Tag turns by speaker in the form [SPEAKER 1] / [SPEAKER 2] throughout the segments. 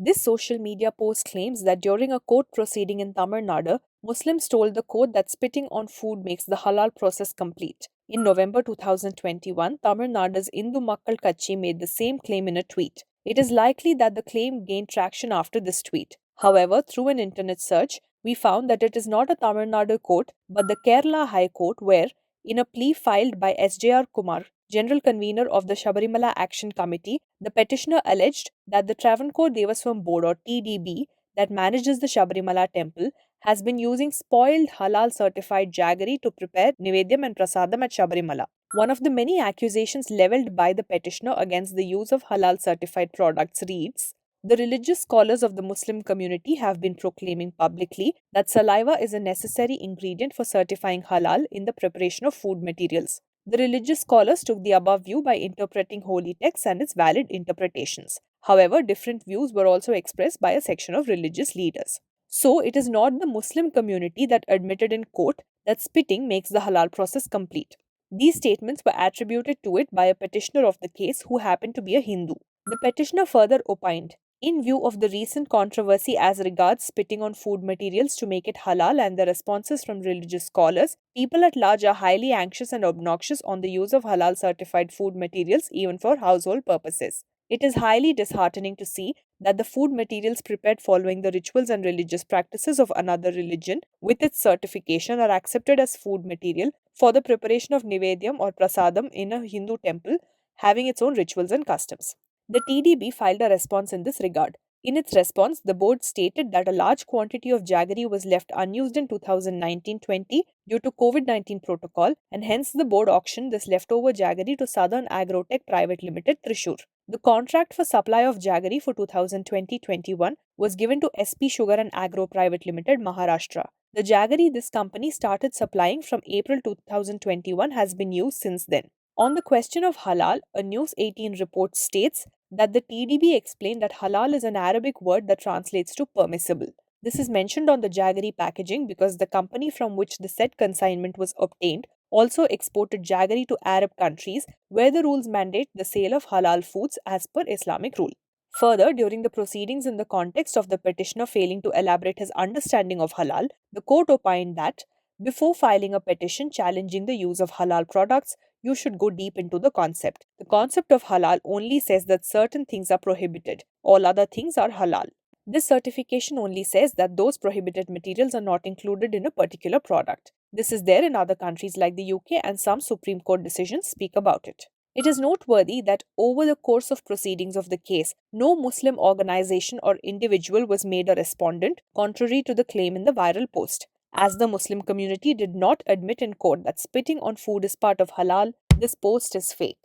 [SPEAKER 1] This social media post claims that during a court proceeding in Tamil Nadu, Muslims told the court that spitting on food makes the halal process complete. In November 2021, Tamil Nadu's Indu Makkal Katchi made the same claim in a tweet. It is likely that the claim gained traction after this tweet. However, through an internet search, we found that it is not a Tamil Nadu court but the Kerala High Court where, in a plea filed by S.J.R. Kumar, General Convener of the Sabarimala Action Committee, the petitioner alleged that the Travancore Devaswam Board or TDB that manages the Sabarimala temple has been using spoiled halal certified jaggery to prepare Nivedyam and Prasadam at Sabarimala. One of the many accusations leveled by the petitioner against the use of halal certified products reads, the religious scholars of the Muslim community have been proclaiming publicly that saliva is a necessary ingredient for certifying halal in the preparation of food materials. The religious scholars took the above view by interpreting holy texts and its valid interpretations. However, different views were also expressed by a section of religious leaders. So, it is not the Muslim community that admitted in court that spitting makes the halal process complete. These statements were attributed to it by a petitioner of the case who happened to be a Hindu. The petitioner further opined, in view of the recent controversy as regards spitting on food materials to make it halal and the responses from religious scholars, people at large are highly anxious and obnoxious on the use of halal certified food materials even for household purposes. It is highly disheartening to see that the food materials prepared following the rituals and religious practices of another religion with its certification are accepted as food material for the preparation of Nivedyam or Prasadam in a Hindu temple having its own rituals and customs. The TDB filed a response in this regard. In its response, the board stated that a large quantity of jaggery was left unused in 2019-20 due to COVID-19 protocol and hence the board auctioned this leftover jaggery to Southern Agrotech Private Limited, Thrissur. The contract for supply of jaggery for 2020-21 was given to SP Sugar and Agro Private Limited, Maharashtra. The jaggery this company started supplying from April 2021 has been used since then. On the question of halal, a News 18 report states that the TDB explained that halal is an Arabic word that translates to permissible. This is mentioned on the jaggery packaging because the company from which the said consignment was obtained also exported jaggery to Arab countries where the rules mandate the sale of halal foods as per Islamic rule. Further, during the proceedings in the context of the petitioner failing to elaborate his understanding of halal, the court opined that before filing a petition challenging the use of halal products, you should go deep into the concept. The concept of halal only says that certain things are prohibited. All other things are halal. This certification only says that those prohibited materials are not included in a particular product. This is there in other countries like the UK and some Supreme Court decisions speak about it. It is noteworthy that over the course of proceedings of the case, no Muslim organization or individual was made a respondent, contrary to the claim in the viral post. As the Muslim community did not admit in court that spitting on food is part of halal, this post is fake.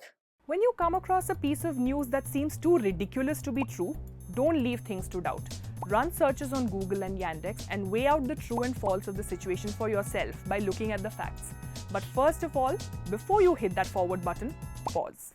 [SPEAKER 2] When you come across a piece of news that seems too ridiculous to be true, don't leave things to doubt. Run searches on Google and Yandex and weigh out the true and false of the situation for yourself by looking at the facts. But first of all, before you hit that forward button, pause.